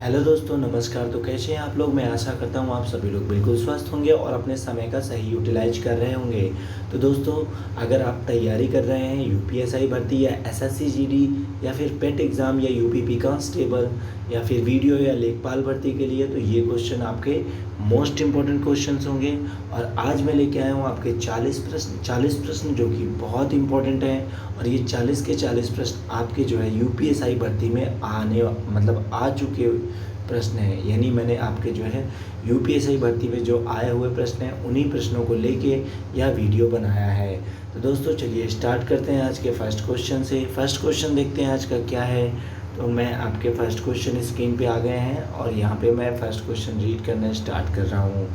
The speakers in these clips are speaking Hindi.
हेलो दोस्तों, नमस्कार। तो कैसे हैं आप लोग? मैं आशा करता हूँ आप सभी लोग बिल्कुल स्वस्थ होंगे और अपने समय का सही यूटिलाइज कर रहे होंगे। तो दोस्तों, अगर आप तैयारी कर रहे हैं यूपीएसआई भर्ती या एसएससी जीडी या फिर पेट एग्ज़ाम या यूपीपी कांस्टेबल या फिर वीडियो या लेखपाल भर्ती के लिए, तो ये क्वेश्चन आपके मोस्ट इम्पॉर्टेंट क्वेश्चंस होंगे। और आज मैं लेके आया हूँ आपके 40 प्रश्न जो कि बहुत इंपॉर्टेंट हैं। और ये 40 के 40 प्रश्न आपके जो है यूपीएसआई भर्ती में आ चुके प्रश्न हैं। यानी मैंने आपके जो है यूपीएसआई भर्ती में जो आए हुए प्रश्न हैं उन्हीं प्रश्नों को लेके यह वीडियो बनाया है। तो दोस्तों चलिए स्टार्ट करते हैं आज के फर्स्ट क्वेश्चन से। फर्स्ट क्वेश्चन देखते हैं आज का क्या है। तो मैं आपके फर्स्ट क्वेश्चन स्क्रीन पे आ गए हैं और यहाँ पे मैं फर्स्ट क्वेश्चन रीड करना स्टार्ट कर रहा हूँ।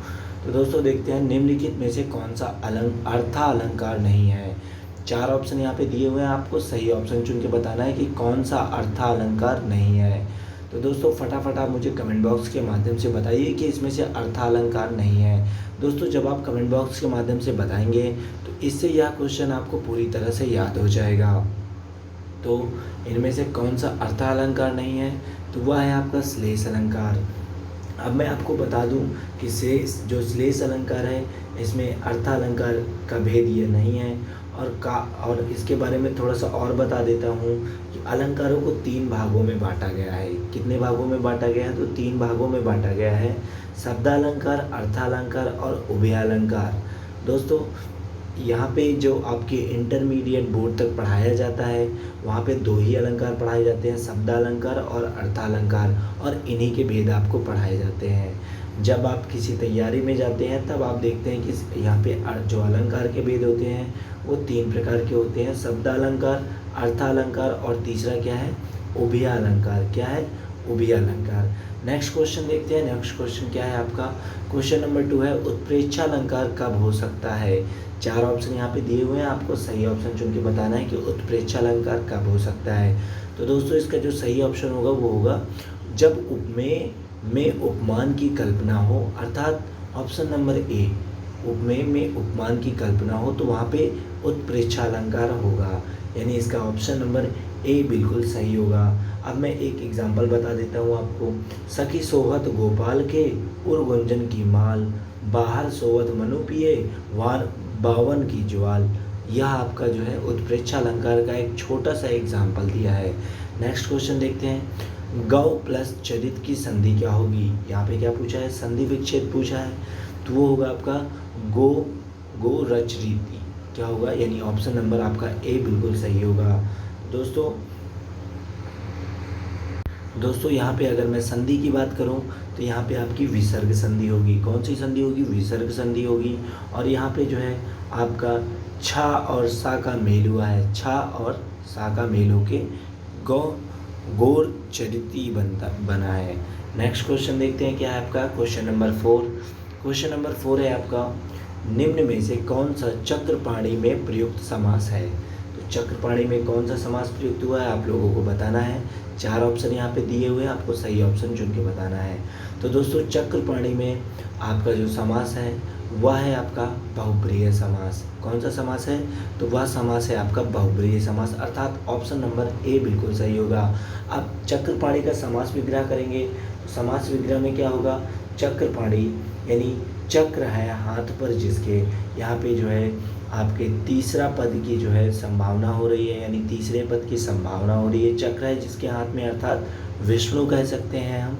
तो दोस्तों देखते हैं, निम्नलिखित में से कौन सा अर्था अलंकार नहीं है। 4 ऑप्शन यहाँ पे दिए हुए हैं, आपको सही ऑप्शन चुन के बताना है कि कौन सा अर्था अलंकार नहीं है। तो दोस्तों फटाफट आप मुझे कमेंट बॉक्स के माध्यम से बताइए कि इसमें से अर्था अलंकार नहीं है। दोस्तों जब आप कमेंट बॉक्स के माध्यम से बताएंगे तो इससे यह क्वेश्चन आपको पूरी तरह से याद हो जाएगा। तो इनमें से कौन सा अर्था अलंकार नहीं है, तो वह है आपका श्लेष अलंकार। अब मैं आपको बता दूं कि श्लेष अलंकार है, इसमें अर्था अलंकार का भेद ये नहीं है। और इसके बारे में थोड़ा सा और बता देता हूँ कि अलंकारों को 3 भागों में बांटा गया है। कितने भागों में बांटा गया है? तो 3 भागों में बांटा गया है, शब्दालंकार, अर्थालंकार और उभयालंकार। दोस्तों यहाँ पे जो आपके इंटरमीडिएट बोर्ड तक पढ़ाया जाता है वहाँ पे 2 ही अलंकार पढ़ाए जाते हैं, शब्दालंकार और अर्थालंकार, और इन्हीं के भेद आपको पढ़ाए जाते हैं। जब आप किसी तैयारी में जाते हैं तब आप देखते हैं कि यहाँ पे जो अलंकार के भेद होते हैं वो 3 प्रकार के होते हैं, शब्दालंकार, अर्थालंकार और तीसरा क्या है? उभयालंकार। क्या है? उभयालंकार। नेक्स्ट क्वेश्चन देखते हैं। नेक्स्ट क्वेश्चन क्या है आपका? क्वेश्चन नंबर 2 है, उत्प्रेक्षालंकार कब हो सकता है। 4 ऑप्शन यहाँ पे दिए हुए हैं, आपको सही ऑप्शन चुन के बताना है कि उत्प्रेक्षालंकार कब हो सकता है। तो दोस्तों इसका जो सही ऑप्शन होगा वो होगा जब उपमेय में उपमान की कल्पना हो, अर्थात ऑप्शन नंबर ए, उपमेय में उपमान की कल्पना हो तो वहाँ पे उत्प्रेक्षालंकार होगा। यानी इसका ऑप्शन नंबर ए बिल्कुल सही होगा। अब मैं एक एग्जांपल बता देता हूँ आपको। सखी सोहत गोपाल के, उर गुंजन की माल, बाहर सोवत मनु पिए, वार बावन की ज्वाल। यह आपका जो है उत्प्रेक्षालंकार का एक छोटा सा एग्जाम्पल दिया है। नेक्स्ट क्वेश्चन देखते हैं। गौ प्लस चरित की संधि क्या होगी। यहाँ पे क्या पूछा है? संधि विच्छेद पूछा है, तो वो होगा आपका गो गो रच रीति। क्या होगा? यानी ऑप्शन नंबर आपका ए बिल्कुल सही होगा। दोस्तों यहाँ पे अगर मैं संधि की बात करूँ तो यहाँ पे आपकी विसर्ग संधि होगी। कौन सी संधि होगी? विसर्ग संधि होगी। और यहाँ पे जो है आपका छा और सा का मेल हुआ है, छा और सा का मेल होके गोर चरिती बना है। नेक्स्ट क्वेश्चन देखते हैं क्या है आपका? Question number 4। क्वेश्चन नंबर 4 है आपका, निम्न में से कौन सा चक्रपाणी में प्रयुक्त समास है। तो चक्रपाणी में कौन सा समास प्रयुक्त हुआ है आप लोगों को बताना है। 4 ऑप्शन यहाँ पे दिए हुए हैं, आपको सही ऑप्शन चुन के बताना है। तो दोस्तों चक्रपाणी में आपका जो समास है वह है आपका बहुब्रीहि समास। कौन सा समास है? तो वह समास है आपका बहुब्रीहि समास, अर्थात ऑप्शन नंबर ए बिल्कुल सही होगा। अब चक्रपाणी का समास विग्रह करेंगे तो समास विग्रह में क्या होगा? चक्रपाणी यानी चक्र है हाथ पर जिसके, यहाँ पे जो है आपके तीसरा पद की जो है संभावना हो रही है, यानी तीसरे पद की संभावना हो रही है। चक्र है जिसके हाथ में, अर्थात विष्णु कह सकते हैं हम।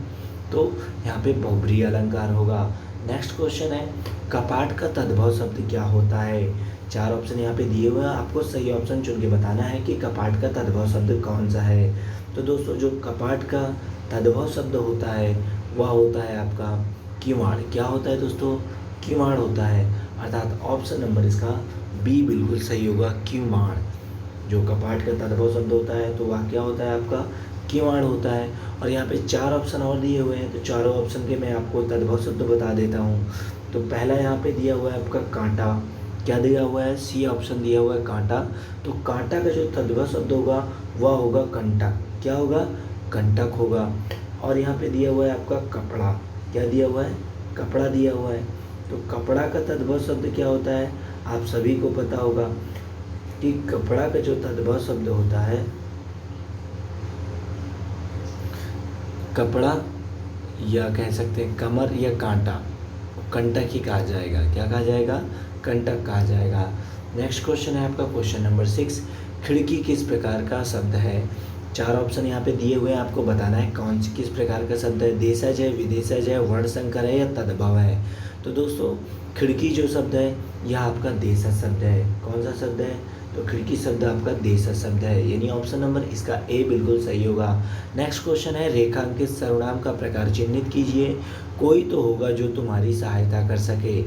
तो यहाँ पे बहुब्रीहि अलंकार होगा। नेक्स्ट क्वेश्चन है, कपाट का तद्भव शब्द क्या होता है। 4 ऑप्शन यहाँ पे दिए हुए हैं, आपको सही ऑप्शन चुन के बताना है कि कपाट का तद्भव शब्द कौन सा है। तो दोस्तों जो कपाट का तद्भव शब्द होता है वह होता है आपका किवाड़। क्या होता है दोस्तों? किवाड़ होता है, अर्थात ऑप्शन नंबर इसका बी बिल्कुल सही होगा, किवाड़। जो कपाट का तद्भव शब्द होता है तो वह क्या होता है आपका? किवाड़ होता है। और यहाँ पे 4 ऑप्शन और दिए हुए हैं, तो चारों ऑप्शन के मैं आपको तद्भव शब्द बता देता हूँ। तो पहला यहाँ पे दिया हुआ है आपका कांटा। क्या दिया हुआ है? सी ऑप्शन दिया हुआ है कांटा। तो कांटा का जो तद्भव शब्द होगा वह होगा कंटक। क्या होगा? कंटक होगा। और यहाँ पे दिया हुआ है आपका कपड़ा। क्या दिया हुआ है? कपड़ा दिया हुआ है। तो कपड़ा का तद्भव शब्द क्या होता है? आप सभी को पता होगा कि कपड़ा का जो तद्भव शब्द होता है, कपड़ा या कह सकते हैं कमर या कांटा, कंटक ही कहा जाएगा। क्या कहा जाएगा? कंटक कहा जाएगा। नेक्स्ट क्वेश्चन है आपका क्वेश्चन नंबर 6, खिड़की किस प्रकार का शब्द है? 4 ऑप्शन यहाँ पे दिए हुए हैं, आपको बताना है कौन किस प्रकार का शब्द है। देशज है, विदेशज है, वर्णसंकर है या तद्भव है। तो दोस्तों खिड़की जो शब्द है यह आपका देशज शब्द है। कौन सा शब्द है? तो खिड़की शब्द आपका देशज शब्द है, यानी ऑप्शन नंबर इसका ए बिल्कुल सही होगा। नेक्स्ट क्वेश्चन है रेखांकित सर्वनाम का प्रकार चिन्हित कीजिए। कोई तो होगा जो तुम्हारी सहायता कर सके।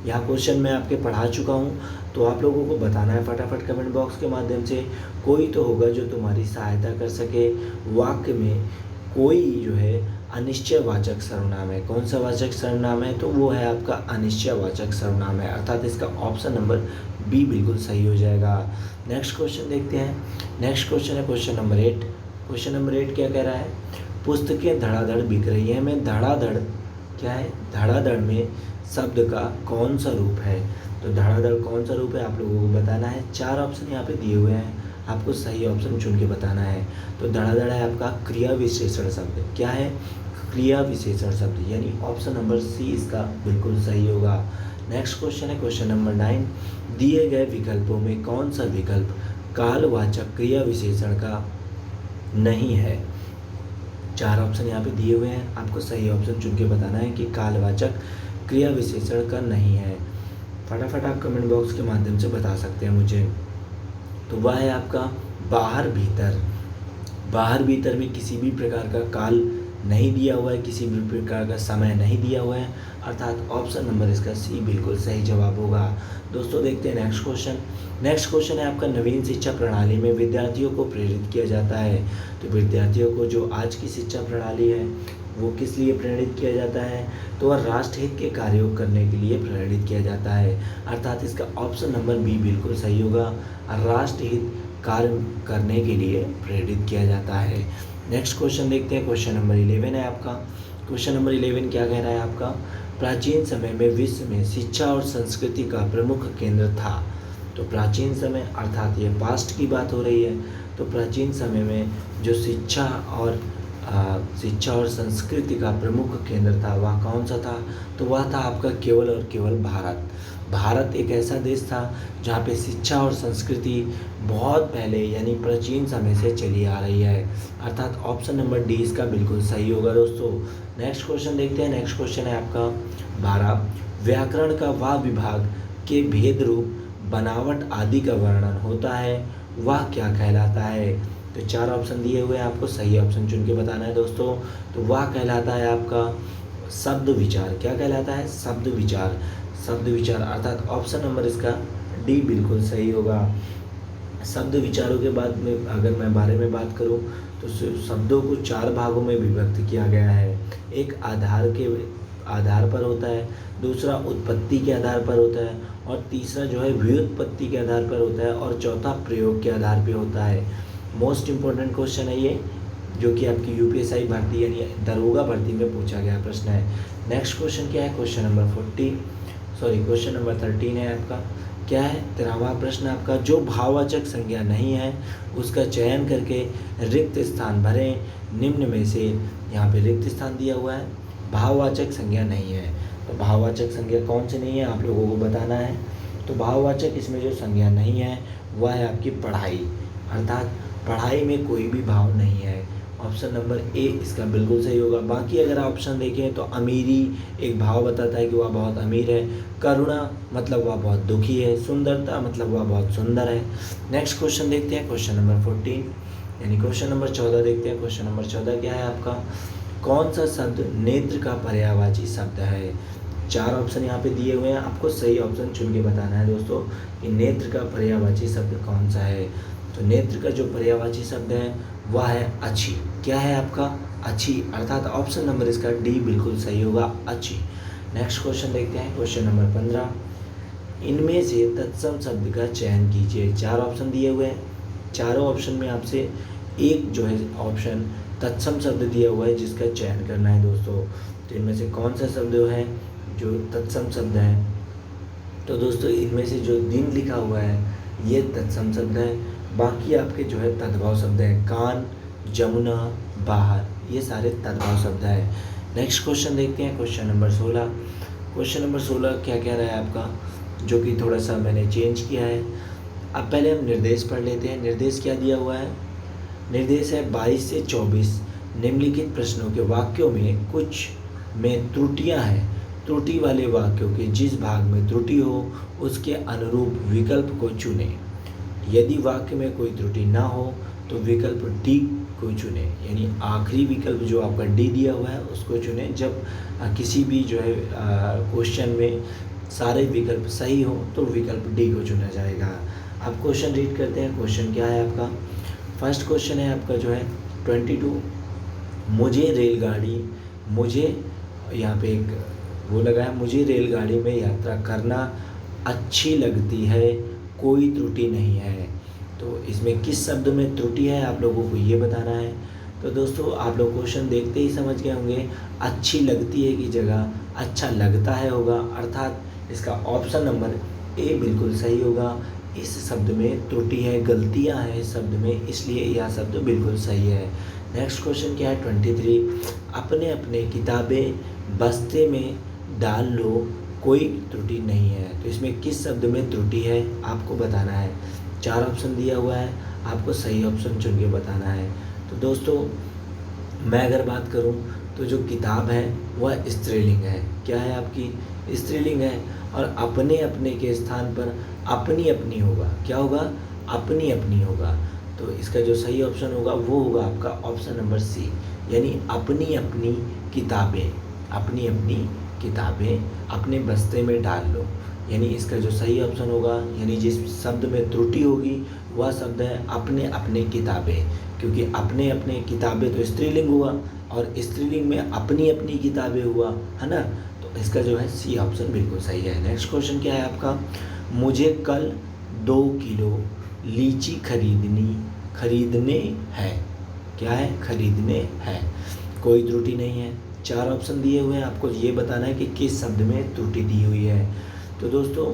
यह क्वेश्चन मैं आपके पढ़ा चुका हूँ, तो आप लोगों को बताना है फटाफट कमेंट बॉक्स के माध्यम से। कोई तो होगा जो तुम्हारी सहायता कर सके। वाक्य में कोई जो है अनिश्चयवाचक सर्वनाम है। कौन सा वाचक सर्वनाम है? तो वो है आपका अनिश्चयवाचक सर्वनाम है, अर्थात इसका ऑप्शन नंबर बी बिल्कुल सही हो जाएगा। नेक्स्ट क्वेश्चन देखते हैं। नेक्स्ट क्वेश्चन है क्वेश्चन नंबर 8। क्वेश्चन नंबर 8 क्या कह रहा है? पुस्तकें धड़ाधड़ बिक रही हैं में धड़ाधड़ क्या है? धड़ाधड़ में शब्द का कौन सा रूप है? तो धड़ाधड़ कौन सा रूप है आप लोगों को बताना है। 4 ऑप्शन यहाँ पे दिए हुए हैं, आपको सही ऑप्शन चुन के बताना है। तो धड़ाधड़ है आपका क्रिया विशेषण शब्द। क्या है? क्रिया विशेषण शब्द, यानी ऑप्शन नंबर सी इसका बिल्कुल सही होगा। नेक्स्ट क्वेश्चन है क्वेश्चन नंबर 9, दिए गए विकल्पों में कौन सा विकल्प कालवाचक क्रिया विशेषण का नहीं है? 4 ऑप्शन यहाँ पे दिए हुए हैं, आपको सही ऑप्शन चुन के बताना है कि कालवाचक क्रिया विशेषण का नहीं है। फटाफट आप कमेंट बॉक्स के माध्यम से बता सकते हैं मुझे। तो वह है आपका बाहर भीतर। बाहर भीतर में किसी भी प्रकार का काल नहीं दिया हुआ है, किसी भी प्रकार का समय नहीं दिया हुआ है, अर्थात ऑप्शन नंबर इसका सी बिल्कुल सही जवाब होगा। दोस्तों देखते हैं नेक्स्ट क्वेश्चन। नेक्स्ट क्वेश्चन है आपका नवीन शिक्षा प्रणाली में विद्यार्थियों को प्रेरित किया जाता है। तो विद्यार्थियों को जो आज की शिक्षा प्रणाली है वो किस लिए प्रेरित किया जाता है? तो वह राष्ट्रहित के कार्यों करने के लिए प्रेरित किया जाता है, अर्थात इसका ऑप्शन नंबर बी बिल्कुल सही होगा। राष्ट्रहित कार्य करने के लिए प्रेरित किया जाता है। नेक्स्ट क्वेश्चन देखते हैं। क्वेश्चन नंबर 11 है आपका। क्वेश्चन नंबर 11 क्या कह रहा है आपका? प्राचीन समय में विश्व में शिक्षा और संस्कृति का प्रमुख केंद्र था। तो प्राचीन समय अर्थात ये पास्ट की बात हो रही है। तो प्राचीन समय में जो शिक्षा और संस्कृति का प्रमुख केंद्र था वह कौन सा था? तो वह था आपका केवल और केवल भारत। भारत एक ऐसा देश था जहाँ पे शिक्षा और संस्कृति बहुत पहले यानी प्राचीन समय से चली आ रही है, अर्थात ऑप्शन नंबर डी इसका बिल्कुल सही होगा। दोस्तों नेक्स्ट क्वेश्चन देखते हैं। नेक्स्ट क्वेश्चन है आपका 12, व्याकरण का वह विभाग के भेद रूप बनावट आदि का वर्णन होता है, वह क्या कहलाता है? तो 4 ऑप्शन दिए हुए हैं, आपको सही ऑप्शन चुन के बताना है दोस्तों। तो वह कहलाता है आपका शब्द विचार। क्या कहलाता है? शब्द विचार। शब्द विचार अर्थात ऑप्शन नंबर इसका डी बिल्कुल सही होगा। शब्द विचारों के बाद में अगर मैं बारे में बात करूं तो शब्दों को 4 भागों में विभक्त किया गया है। एक आधार पर होता है, दूसरा उत्पत्ति के आधार पर होता है, और तीसरा जो है व्युत्पत्ति के आधार पर होता है, और चौथा प्रयोग के आधार पर होता है। मोस्ट इम्पोर्टेंट क्वेश्चन है ये, जो कि आपकी यूपीएससी भर्ती यानी दरोगा भर्ती में पूछा गया प्रश्न है। नेक्स्ट क्वेश्चन क्या है? क्वेश्चन नंबर 13 है आपका। क्या है? 13वां प्रश्न आपका, जो भाववाचक संज्ञा नहीं है उसका चयन करके रिक्त स्थान भरें। निम्न में से, यहाँ पे रिक्त स्थान दिया हुआ है, भाववाचक संज्ञा नहीं है। तो भाववाचक संज्ञा कौन सी नहीं है आप लोगों को बताना है। तो भाववाचक इसमें जो संज्ञा नहीं है वह है आपकी पढ़ाई, अर्थात पढ़ाई में कोई भी भाव नहीं है। ऑप्शन नंबर ए इसका बिल्कुल सही होगा। बाकी अगर ऑप्शन देखें तो अमीरी एक भाव बताता है कि वह बहुत अमीर है, करुणा मतलब वह बहुत दुखी है, सुंदरता मतलब वह बहुत सुंदर है। नेक्स्ट क्वेश्चन देखते हैं, क्वेश्चन नंबर 14 यानी क्वेश्चन नंबर 14 देखते हैं। क्वेश्चन नंबर 14 क्या है आपका? कौन सा शब्द नेत्र का पर्यायवाची शब्द है? 4 ऑप्शन यहाँ पे दिए हुए हैं, आपको सही ऑप्शन चुन के बताना है दोस्तों कि नेत्र का पर्यायवाची शब्द कौन सा है। तो नेत्र का जो पर्यायवाची शब्द है वह है अच्छी। क्या है आपका? अच्छी, अर्थात ऑप्शन नंबर इसका डी बिल्कुल सही होगा, अच्छी। नेक्स्ट क्वेश्चन देखते हैं। क्वेश्चन नंबर 15, इनमें से तत्सम शब्द का चयन कीजिए। 4 ऑप्शन दिए हुए हैं, चारों ऑप्शन में आपसे एक जो है ऑप्शन तत्सम शब्द दिया हुआ है जिसका चयन करना है दोस्तों। तो इनमें से कौन सा शब्द है जो तत्सम शब्द है? तो दोस्तों इनमें से जो दिन लिखा हुआ है ये तत्सम शब्द है, बाकी आपके जो है तद्भव शब्द है। कान, जमुना, बाहर, ये सारे तद्भव शब्द है। नेक्स्ट क्वेश्चन देखते हैं, क्वेश्चन नंबर 16। क्वेश्चन नंबर 16 क्या कह रहा है आपका, जो कि थोड़ा सा मैंने चेंज किया है। अब पहले हम निर्देश पढ़ लेते हैं। निर्देश क्या दिया हुआ है, निर्देश है 22 से 24 निम्नलिखित प्रश्नों के वाक्यों में कुछ में त्रुटियां हैं। त्रुटि वाले वाक्यों के जिस भाग में त्रुटि हो उसके अनुरूप विकल्प को चुनें। यदि वाक्य में कोई त्रुटि ना हो तो विकल्प डी को चुनें, यानी आखिरी विकल्प जो आपका डी दिया हुआ है उसको चुनें। जब किसी भी जो है क्वेश्चन में सारे विकल्प सही हो तो विकल्प डी को चुना जाएगा। अब क्वेश्चन रीड करते हैं। क्वेश्चन क्या है आपका, फर्स्ट क्वेश्चन है आपका जो है 22। मुझे रेलगाड़ी, मुझे यहाँ पे एक वो लगा है, मुझे रेलगाड़ी में यात्रा करना अच्छी लगती है, कोई त्रुटि नहीं है। तो इसमें किस शब्द में त्रुटि है आप लोगों को ये बताना है। तो दोस्तों आप लोग क्वेश्चन देखते ही समझ गए होंगे, अच्छी लगती है की जगह अच्छा लगता है होगा, अर्थात इसका ऑप्शन नंबर ए बिल्कुल सही होगा। इस शब्द में त्रुटि है, गलतियां हैं इस शब्द में, इसलिए यह शब्द बिल्कुल सही है। नेक्स्ट क्वेश्चन क्या है 23। अपने अपने किताबें बस्ते में डाल लो, कोई त्रुटि नहीं है। तो इसमें किस शब्द में त्रुटि है आपको बताना है। 4 ऑप्शन दिया हुआ है, आपको सही ऑप्शन चुन के बताना है। तो दोस्तों मैं अगर बात करूं तो जो किताब है वह स्त्रीलिंग है। क्या है आपकी, स्त्रीलिंग है। और अपने अपने के स्थान पर अपनी अपनी होगा। क्या होगा, अपनी अपनी होगा। तो इसका जो सही ऑप्शन होगा वो होगा आपका ऑप्शन नंबर सी, यानी अपनी अपनी किताबें। अपनी अपनी किताबें अपने बस्ते में डाल लो, यानी इसका जो सही ऑप्शन होगा, यानी जिस शब्द में त्रुटि होगी वह शब्द है अपने अपने किताबें, क्योंकि अपने अपने किताबें तो स्त्रीलिंग हुआ और स्त्रीलिंग में अपनी अपनी किताबें हुआ, है ना। तो इसका जो है सी ऑप्शन बिल्कुल सही है। नेक्स्ट क्वेश्चन क्या है आपका, मुझे कल 2 किलो लीची खरीदने हैं। क्या है, खरीदने हैं, कोई त्रुटि नहीं है। 4 ऑप्शन दिए हुए हैं, आपको ये बताना है कि किस शब्द में त्रुटि दी हुई है। तो दोस्तों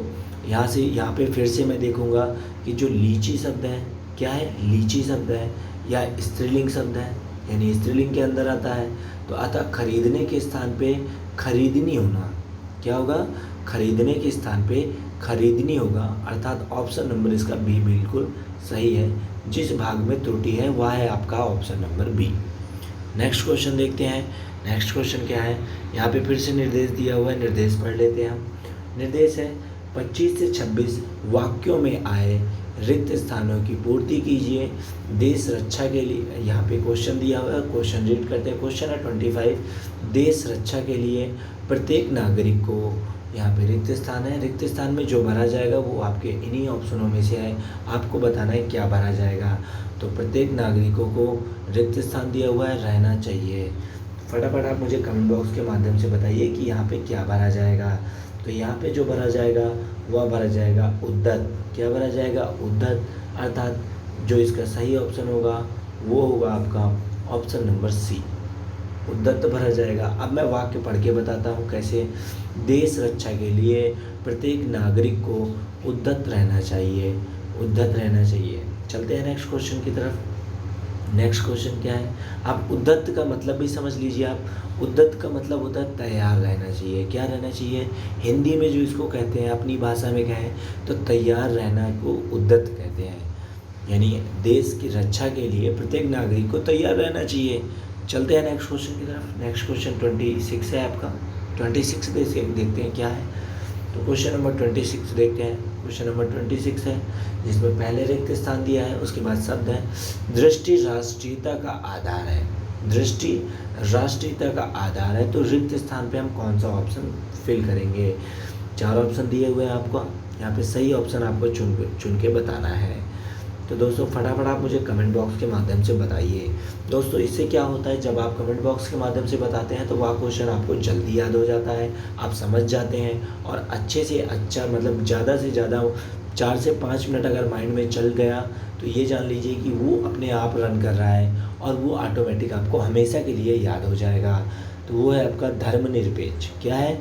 यहाँ पे फिर से मैं देखूंगा कि जो लीची शब्द है, क्या है, लीची शब्द है या स्त्रीलिंग शब्द है, यानी स्त्रीलिंग के अंदर आता है। तो अतः खरीदने के स्थान पे खरीदनी होना, क्या होगा, खरीदने के स्थान पे खरीदनी होगा, अर्थात ऑप्शन नंबर इसका बी बिल्कुल सही है। जिस भाग में त्रुटि है वह है आपका option number B. Next question देखते हैं। नेक्स्ट क्वेश्चन क्या है, यहाँ पे फिर से निर्देश दिया हुआ है, निर्देश पढ़ लेते हैं हम। निर्देश है 25 से 26 वाक्यों में आए रिक्त स्थानों की पूर्ति कीजिए देश रक्षा के लिए। यहाँ पे क्वेश्चन दिया हुआ है, क्वेश्चन रीड करते हैं। क्वेश्चन है 25, देश रक्षा के लिए प्रत्येक नागरिक को, यहाँ पे रिक्त स्थान है, रिक्त स्थान में जो भरा जाएगा वो आपके इन्हीं ऑप्शनों में से है, आपको बताना है क्या भरा जाएगा। तो प्रत्येक नागरिकों को रिक्त स्थान दिया हुआ है, रहना चाहिए। फटाफट आप मुझे कमेंट बॉक्स के माध्यम से बताइए कि यहाँ पे क्या भरा जाएगा। तो यहाँ पे जो भरा जाएगा वह भरा जाएगा उद्दत। क्या भरा जाएगा, उद्दत, अर्थात जो इसका सही ऑप्शन होगा वो होगा आपका ऑप्शन नंबर सी, उद्दत भरा जाएगा। अब मैं वाक्य पढ़ के बताता हूँ कैसे। देश रक्षा के लिए प्रत्येक नागरिक को उद्दत रहना चाहिए, उद्दत रहना चाहिए। चलते हैं नेक्स्ट क्वेश्चन की तरफ। नेक्स्ट क्वेश्चन क्या है, आप उद्दत का मतलब भी समझ लीजिए। आप उद्दत का मतलब होता है तैयार रहना चाहिए। क्या रहना चाहिए, हिंदी में जो इसको कहते हैं, अपनी भाषा में कहें तो तैयार रहना को उद्दत कहते हैं, यानी देश की रक्षा के लिए प्रत्येक नागरिक को तैयार रहना चाहिए। चलते हैं नेक्स्ट क्वेश्चन की तरफ। नेक्स्ट क्वेश्चन 26 है आपका। 26 देखते हैं क्या है। तो क्वेश्चन नंबर 26 देखते हैं। क्वेश्चन नंबर 26 है जिसमें पहले रिक्त स्थान दिया है, उसके बाद शब्द है दृष्टि राष्ट्रीयता का आधार है। दृष्टि राष्ट्रीयता का आधार है, तो रिक्त स्थान पे हम कौन सा ऑप्शन फिल करेंगे। 4 ऑप्शन दिए हुए हैं आपको, यहाँ पे सही ऑप्शन आपको चुन के बताना है। तो दोस्तों फटाफट आप मुझे कमेंट बॉक्स के माध्यम से बताइए। दोस्तों इससे क्या होता है, जब आप कमेंट बॉक्स के माध्यम से बताते हैं तो वह क्वेश्चन आपको जल्दी याद हो जाता है, आप समझ जाते हैं और अच्छे से अच्छा, मतलब ज़्यादा से ज़्यादा 4 से 5 मिनट अगर माइंड में चल गया तो ये जान लीजिए कि वो अपने आप रन कर रहा है और वो ऑटोमेटिक आपको हमेशा के लिए याद हो जाएगा। तो वो है आपका धर्मनिरपेक्ष। क्या है,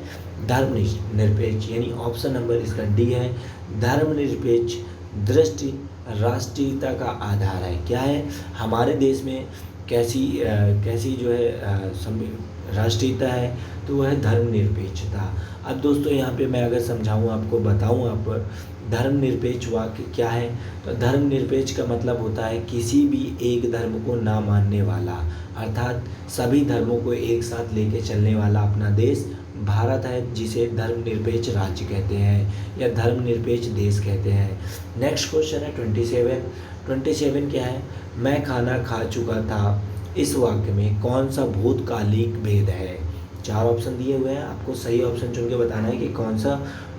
धर्मनिरपेक्ष, यानी ऑप्शन नंबर इसका डी है। धर्मनिरपेक्ष दृष्टि राष्ट्रीयता का आधार है। क्या है, हमारे देश में कैसी जो है राष्ट्रीयता है तो वह है धर्मनिरपेक्षता। अब दोस्तों यहाँ पे मैं अगर समझाऊँ आपको, बताऊँ आप, धर्मनिरपेक्ष वाक्य क्या है, तो धर्मनिरपेक्ष का मतलब होता है किसी भी एक धर्म को ना मानने वाला, अर्थात सभी धर्मों को एक साथ लेके चलने वाला अपना देश भारत है, जिसे धर्मनिरपेक्ष राज्य कहते हैं या धर्मनिरपेक्ष देश कहते हैं। नेक्स्ट क्वेश्चन है 27 क्या है, मैं खाना खा चुका था, इस वाक्य में कौन सा भूतकालिक भेद है। 4 ऑप्शन दिए हुए हैं, आपको सही ऑप्शन चुन के बताना है कि कौन सा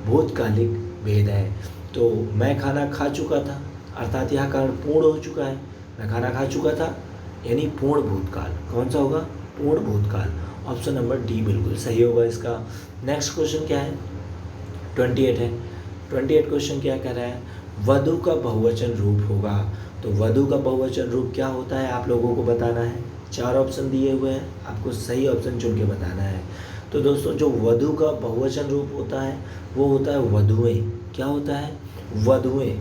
भूतकालिक भेद है। तो मैं खाना खा चुका था अर्थात यह कारण पूर्ण हो चुका है, मैं खाना खा चुका था यानी पूर्ण भूतकाल, कौन सा होगा, पूर्ण भूतकाल। ऑप्शन नंबर डी बिल्कुल सही होगा इसका। नेक्स्ट क्वेश्चन क्या है 28 है। 28 क्वेश्चन क्या कह रहा है, वधु का बहुवचन रूप होगा। तो वधु का बहुवचन रूप क्या होता है आप लोगों को बताना है। 4 ऑप्शन दिए हुए हैं, आपको सही ऑप्शन चुन के बताना है। तो दोस्तों जो वधु का बहुवचन रूप होता है वो होता है वधुएं। क्या होता है, वधुएं,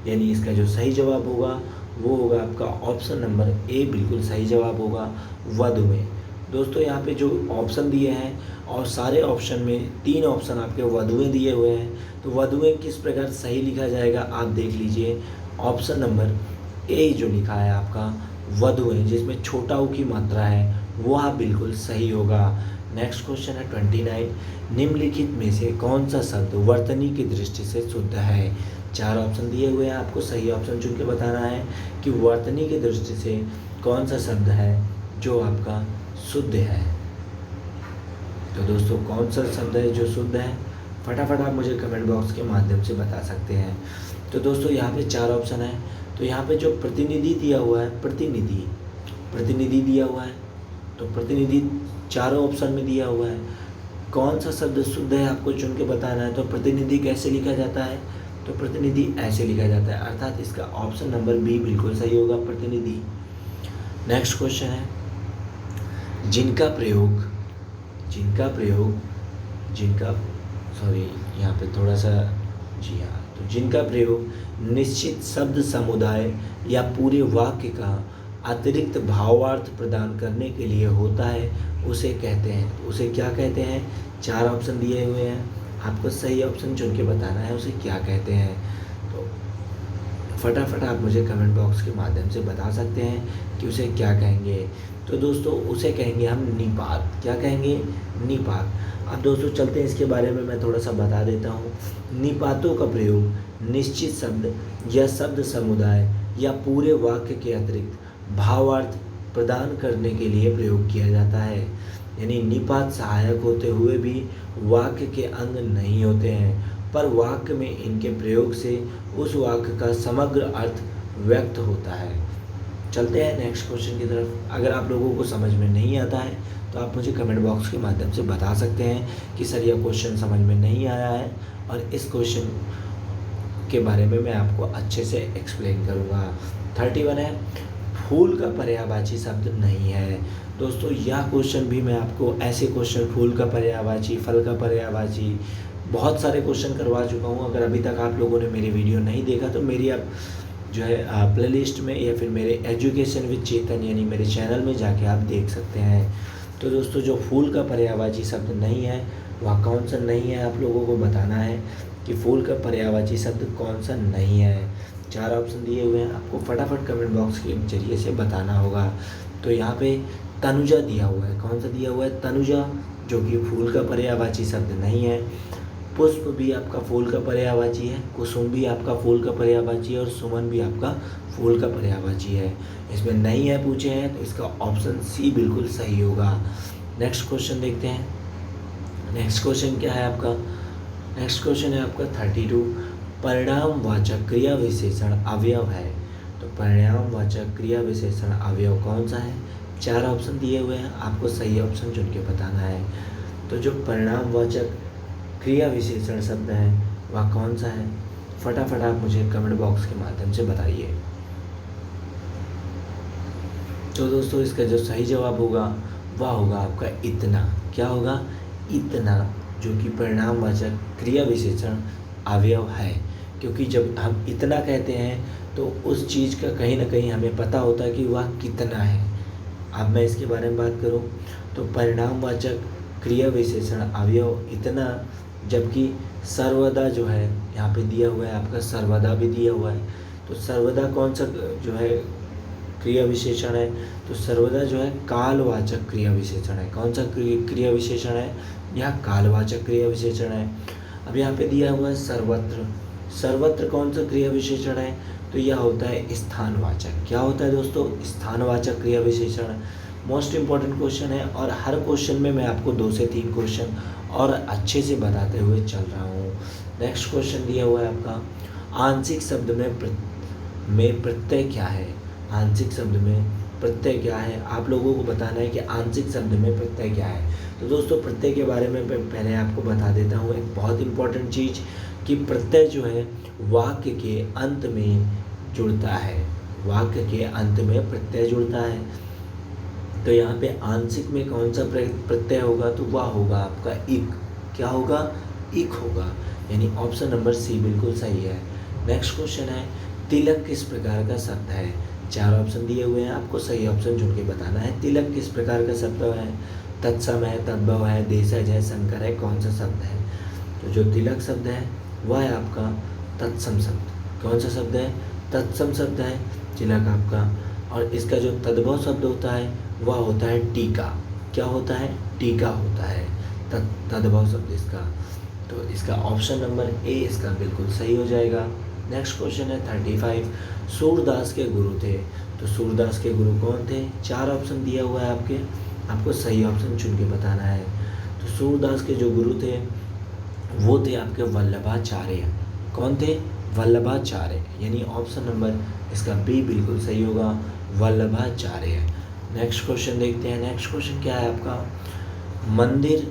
यानी इसका जो सही जवाब होगा वो होगा आपका ऑप्शन नंबर ए, बिल्कुल सही जवाब होगा वधुएं। दोस्तों यहाँ पे जो ऑप्शन दिए हैं और सारे ऑप्शन में 3 ऑप्शन आपके वधुएं दिए हुए हैं, तो वधुएं किस प्रकार सही लिखा जाएगा आप देख लीजिए। ऑप्शन नंबर ए जो लिखा है आपका वधुएं, जिसमें छोटा ऊ की मात्रा है, वह बिल्कुल सही होगा। नेक्स्ट क्वेश्चन है 29, निम्नलिखित में से कौन सा शब्द वर्तनी की दृष्टि से शुद्ध है। 4 ऑप्शन दिए हुए हैं, आपको सही ऑप्शन चुन के बताना है कि वर्तनी की दृष्टि से कौन सा शब्द है जो आपका शुद्ध है। तो दोस्तों कौन सा शब्द है जो शुद्ध है, फटाफट आप मुझे कमेंट बॉक्स के माध्यम से बता सकते हैं। तो दोस्तों यहाँ पे 4 ऑप्शन है, तो यहाँ पे जो प्रतिनिधि दिया हुआ है, प्रतिनिधि दिया हुआ है, तो प्रतिनिधि 4 ऑप्शन में दिया हुआ है, कौन सा शब्द शुद्ध है आपको चुन के बताना है। तो प्रतिनिधि कैसे लिखा जाता है, तो प्रतिनिधि ऐसे लिखा जाता है, अर्थात इसका ऑप्शन नंबर बी बिल्कुल सही होगा, प्रतिनिधि। नेक्स्ट क्वेश्चन है, जिनका प्रयोग निश्चित शब्द समुदाय या पूरे वाक्य का अतिरिक्त भावार्थ प्रदान करने के लिए होता है उसे कहते हैं, उसे क्या कहते हैं। 4 ऑप्शन दिए हुए हैं, आपको सही ऑप्शन चुन के बताना है उसे क्या कहते हैं। तो फटाफट आप मुझे कमेंट बॉक्स के माध्यम से बता सकते हैं कि उसे क्या कहेंगे। तो दोस्तों उसे कहेंगे हम निपात। क्या कहेंगे, निपात। अब दोस्तों चलते हैं इसके बारे में मैं थोड़ा सा बता देता हूँ। निपातों का प्रयोग निश्चित शब्द या शब्द समुदाय या पूरे वाक्य के अतिरिक्त भावार्थ प्रदान करने के लिए प्रयोग किया जाता है। यानी निपात सहायक होते हुए भी वाक्य के अंग नहीं होते हैं, पर वाक्य में इनके प्रयोग से उस वाक्य का समग्र अर्थ व्यक्त होता है। चलते हैं नेक्स्ट क्वेश्चन की तरफ। अगर आप लोगों को समझ में नहीं आता है तो आप मुझे कमेंट बॉक्स के माध्यम से बता सकते हैं कि सर यह क्वेश्चन समझ में नहीं आया है, और इस क्वेश्चन के बारे में मैं आपको अच्छे से एक्सप्लेन करूँगा। 31 है, फूल का पर्यायवाची शब्द नहीं है। दोस्तों यह क्वेश्चन भी मैं आपको ऐसे क्वेश्चन, फूल का पर्यायवाची, फल का पर्यायवाची, बहुत सारे क्वेश्चन करवा चुका हूँ। अगर अभी तक आप लोगों ने मेरी वीडियो नहीं देखा तो मेरी आप जो है प्लेलिस्ट में या फिर मेरे एजुकेशन विद चेतन यानी मेरे चैनल में जाके आप देख सकते हैं। तो दोस्तों जो फूल का पर्यायवाची शब्द नहीं है वह कौन सा नहीं है, आप लोगों को बताना है कि फूल का पर्यायवाची शब्द कौन सा नहीं है। 4 ऑप्शन दिए हुए हैं, आपको फटाफट कमेंट बॉक्स के जरिए से बताना होगा। तो यहाँ पे तनुजा दिया हुआ है, कौन सा दिया हुआ है, तनुजा, जो कि फूल का पर्यायवाची शब्द नहीं है। पुष्प भी आपका फूल का पर्यायवाची है, कुसुम भी आपका फूल का पर्यायवाची है, और सुमन भी आपका फूल का पर्यायवाची है। इसमें नहीं है पूछे हैं तो इसका ऑप्शन सी बिल्कुल सही होगा। नेक्स्ट क्वेश्चन देखते हैं। नेक्स्ट क्वेश्चन क्या है आपका, नेक्स्ट क्वेश्चन है आपका 32, परिणामवाचक क्रिया विशेषण अवयव है। तो परिणामवाचक क्रिया विशेषण अवयव कौन सा है। 4 ऑप्शन दिए हुए हैं, आपको सही ऑप्शन चुन के बताना है। तो जो परिणामवाचक क्रिया विशेषण शब्द है वह कौन सा है, फटाफट आप मुझे कमेंट बॉक्स के माध्यम से बताइए। तो दोस्तों इसका जो सही जवाब होगा वह होगा आपका इतना। क्या होगा, इतना, जो कि परिणामवाचक क्रिया विशेषण अवयव है। क्योंकि जब हम इतना कहते हैं तो उस चीज़ का कहीं ना कहीं हमें पता होता है कि वह कितना है। अब मैं इसके बारे में बात करूं तो परिणामवाचक क्रिया विशेषण अवयव इतना, जबकि सर्वदा जो है यहाँ पे दिया हुआ है आपका, सर्वदा भी दिया हुआ है। तो सर्वदा कौन सा जो है क्रिया विशेषण है? तो सर्वदा जो है कालवाचक क्रिया विशेषण है। कौन सा क्रिया विशेषण है? यह कालवाचक क्रिया विशेषण है। अब यहाँ पे दिया हुआ है सर्वत्र। सर्वत्र कौन सा क्रिया विशेषण है? तो यह होता है स्थानवाचक। क्या होता है दोस्तों? स्थानवाचक क्रिया विशेषण। मोस्ट इम्पॉर्टेंट क्वेश्चन है और हर क्वेश्चन में मैं आपको 2 से 3 क्वेश्चन और अच्छे से बताते हुए चल रहा हूँ। नेक्स्ट क्वेश्चन दिया हुआ है आपका, आंशिक शब्द में प्रत्यय क्या है? आंशिक शब्द में प्रत्यय क्या है? आप लोगों को बताना है कि आंशिक शब्द में प्रत्यय क्या है। तो दोस्तों प्रत्यय के बारे में पहले आपको बता देता हूँ एक बहुत इंपॉर्टेंट चीज़, कि प्रत्यय जो है वाक्य के अंत में जुड़ता है। वाक्य के अंत में प्रत्यय जुड़ता है। तो यहाँ पे आंशिक में कौन सा प्रत्यय होगा? तो वह होगा आपका इक। क्या होगा? इक होगा। यानी ऑप्शन नंबर सी बिल्कुल सही है। नेक्स्ट क्वेश्चन है, तिलक किस प्रकार का शब्द है? 4 ऑप्शन दिए हुए हैं, आपको सही ऑप्शन चुन के बताना है। तिलक किस प्रकार का शब्द है? तत्सम है, तद्भव है, देशज है, संकर है, कौन सा शब्द है? तो जो तिलक शब्द है वह है आपका तत्सम शब्द। कौन सा शब्द है? तत्सम शब्द है तिलक आपका। और इसका जो तद्भव शब्द होता है वह होता है टीका। क्या होता है? टीका होता है तद्भव शब्द इसका। तो इसका ऑप्शन नंबर ए इसका बिल्कुल सही हो जाएगा। नेक्स्ट क्वेश्चन है 35, सूरदास के गुरु थे। तो सूरदास के गुरु कौन थे? 4 ऑप्शन दिया हुआ है आपको सही ऑप्शन चुन के बताना है। तो सूरदास के जो गुरु थे वो थे आपके वल्लभाचार्य। कौन थे? वल्लभाचार्य। यानी ऑप्शन नंबर इसका बी बिल्कुल सही होगा, वल्लभाचार्य। नेक्स्ट क्वेश्चन देखते हैं। नेक्स्ट क्वेश्चन क्या है आपका? मंदिर।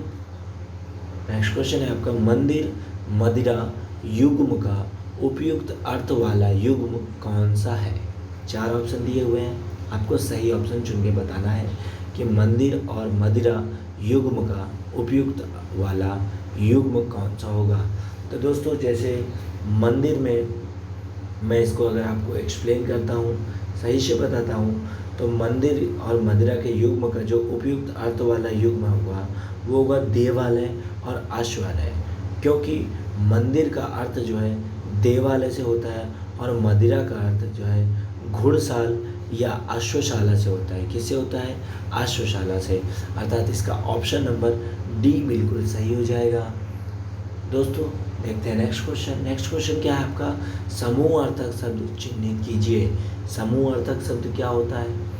नेक्स्ट क्वेश्चन है आपका, मंदिर मदिरा युग्म का उपयुक्त अर्थ वाला युग्म कौन सा है? 4 ऑप्शन दिए हुए हैं, आपको सही ऑप्शन चुन के बताना है कि मंदिर और मदिरा युग्म का उपयुक्त वाला युग्म कौन सा होगा। तो दोस्तों जैसे मंदिर में मैं इसको अगर आपको एक्सप्लेन करता हूँ, सही से बताता हूँ, तो मंदिर और मदिरा के युग्म का जो उपयुक्त अर्थ वाला युग्म होगा वो होगा देवालय और अश्वालय। क्योंकि मंदिर का अर्थ जो है देवालय से होता है और मदिरा का अर्थ जो है घुड़साल या अश्वशाला से होता है। किससे होता है? अश्वशाला से। अर्थात इसका ऑप्शन नंबर डी बिल्कुल सही हो जाएगा। दोस्तों देखते हैं नेक्स्ट क्वेश्चन। नेक्स्ट क्वेश्चन क्या है आपका? समूह अर्थक शब्द चिन्हित कीजिए। समूह अर्थक शब्द क्या होता है?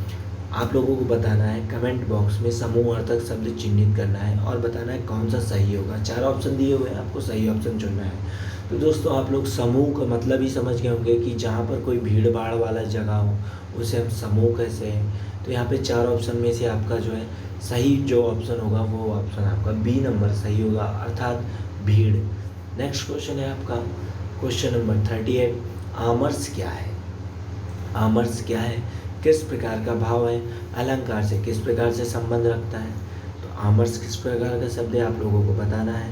आप लोगों को बताना है कमेंट बॉक्स में, समूह अर्थक शब्द चिन्हित करना है और बताना है कौन सा सही होगा। 4 ऑप्शन दिए हुए हैं, आपको सही ऑप्शन चुनना है। तो दोस्तों आप लोग समूह का मतलब ही समझ गए होंगे कि जहाँ पर कोई भीड़ भाड़ वाला जगह हो उसे हम समूह कहते हैं। तो यहाँ पे 4 ऑप्शन में से आपका जो है सही जो ऑप्शन होगा वो ऑप्शन आपका बी नंबर सही होगा, अर्थात भीड़। नेक्स्ट क्वेश्चन है आपका क्वेश्चन नंबर 38, आमर्श क्या है? आमर्श क्या है? किस प्रकार का भाव है? अलंकार से किस प्रकार से संबंध रखता है? तो आमर्श किस प्रकार का शब्द है, आप लोगों को बताना है।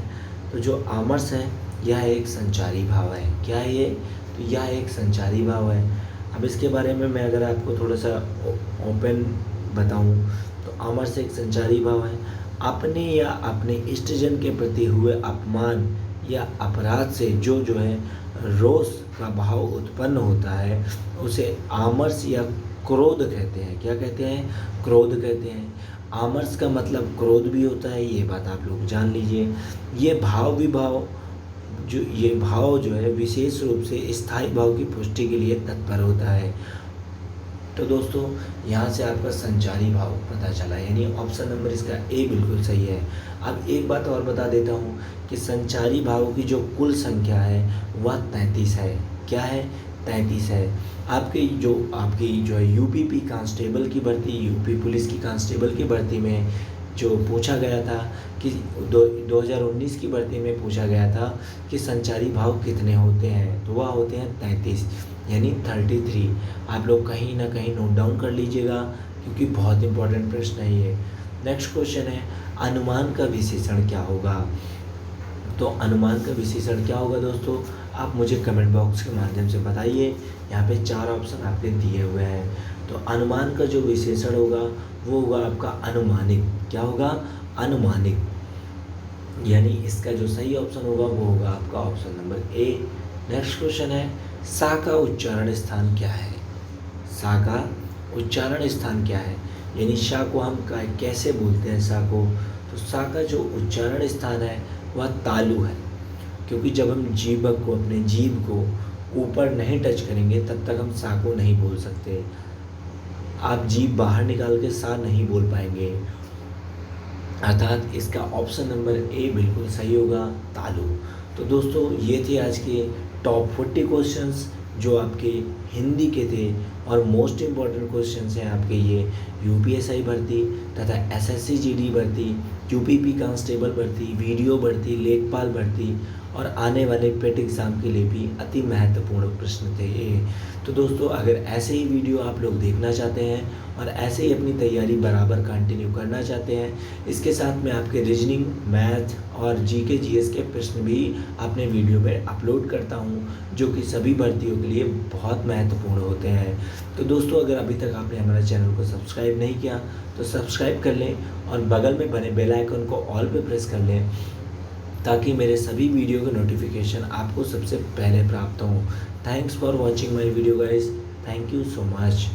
तो जो आमर्श है यह एक संचारी भाव है। क्या है ये? तो यह एक संचारी भाव है। अब इसके बारे में मैं अगर आपको थोड़ा सा ओपन बताऊं तो आमर्श एक संचारी भाव है। अपने या अपने इष्टजन के प्रति हुए अपमान या अपराध से जो है रोष का भाव उत्पन्न होता है उसे आमर्श या क्रोध कहते हैं। क्या कहते हैं? क्रोध कहते हैं। आमर्श का मतलब क्रोध भी होता है, ये बात आप लोग जान लीजिए। ये भाव जो है विशेष रूप से स्थायी भाव की पुष्टि के लिए तत्पर होता है। तो दोस्तों यहाँ से आपका संचारी भाव पता चला, यानी ऑप्शन नंबर इसका ए बिल्कुल सही है। अब एक बात और बता देता हूँ कि संचारी भाव की जो कुल संख्या है वह 33 है। क्या है? 33 है। आपकी जो है यूपी कांस्टेबल की भर्ती, यूपी पुलिस की कांस्टेबल की भर्ती में जो पूछा गया था कि 2019 की भर्ती में पूछा गया था कि संचारी भाव कितने होते हैं, तो वह होते हैं 33 यानी 33। आप लोग कहीं ना कहीं नोट डाउन कर लीजिएगा क्योंकि बहुत इंपॉर्टेंट प्रश्न है ये। नेक्स्ट क्वेश्चन है, अनुमान का विशेषण क्या होगा? तो अनुमान का विशेषण क्या होगा दोस्तों, आप मुझे कमेंट बॉक्स के माध्यम से बताइए। यहाँ पे 4 ऑप्शन आपके दिए हुए हैं। तो अनुमान का जो विशेषण होगा वो होगा आपका अनुमानिक। क्या होगा? अनुमानिक। यानी इसका जो सही ऑप्शन होगा वो होगा आपका option number A. Next question है, सा का उच्चारण स्थान क्या है? सा का उच्चारण स्थान क्या है? यानी शा को हम कैसे बोलते हैं सा को? तो सा का जो उच्चारण स्थान है वह तालु है, क्योंकि जब हम जीभक को, अपने जीभ को ऊपर नहीं टच करेंगे तब तक हम सा को नहीं बोल सकते। आप जीभ बाहर निकाल के सा नहीं बोल पाएंगे, अर्थात इसका ऑप्शन नंबर ए बिल्कुल सही होगा, तालु। तो दोस्तों ये थे आज के टॉप 40 क्वेश्चंस जो आपके हिंदी के थे और मोस्ट इम्पॉर्टेंट क्वेश्चंस हैं आपके ये यूपीएसआई भर्ती तथा एसएससी जीडी भर्ती, यूपीपी कांस्टेबल भर्ती, वीडियो भर्ती, लेखपाल भर्ती और आने वाले पेट एग्ज़ाम के लिए भी अति महत्वपूर्ण प्रश्न थे ये। तो दोस्तों अगर ऐसे ही वीडियो आप लोग देखना चाहते हैं और ऐसे ही अपनी तैयारी बराबर कंटिन्यू करना चाहते हैं, इसके साथ मैं आपके रीजनिंग, मैथ और जीके जीएस के प्रश्न भी अपने वीडियो में अपलोड करता हूं, जो कि सभी भर्तियों के लिए बहुत महत्वपूर्ण होते हैं। तो दोस्तों अगर अभी तक आपने हमारे चैनल को सब्सक्राइब नहीं किया तो सब्सक्राइब कर लें और बगल में बने बेल आइकन को ऑल पे प्रेस कर लें, ताकि मेरे सभी वीडियो के नोटिफिकेशन आपको सबसे पहले प्राप्त हों। Thanks for watching my video guys. Thank you so much.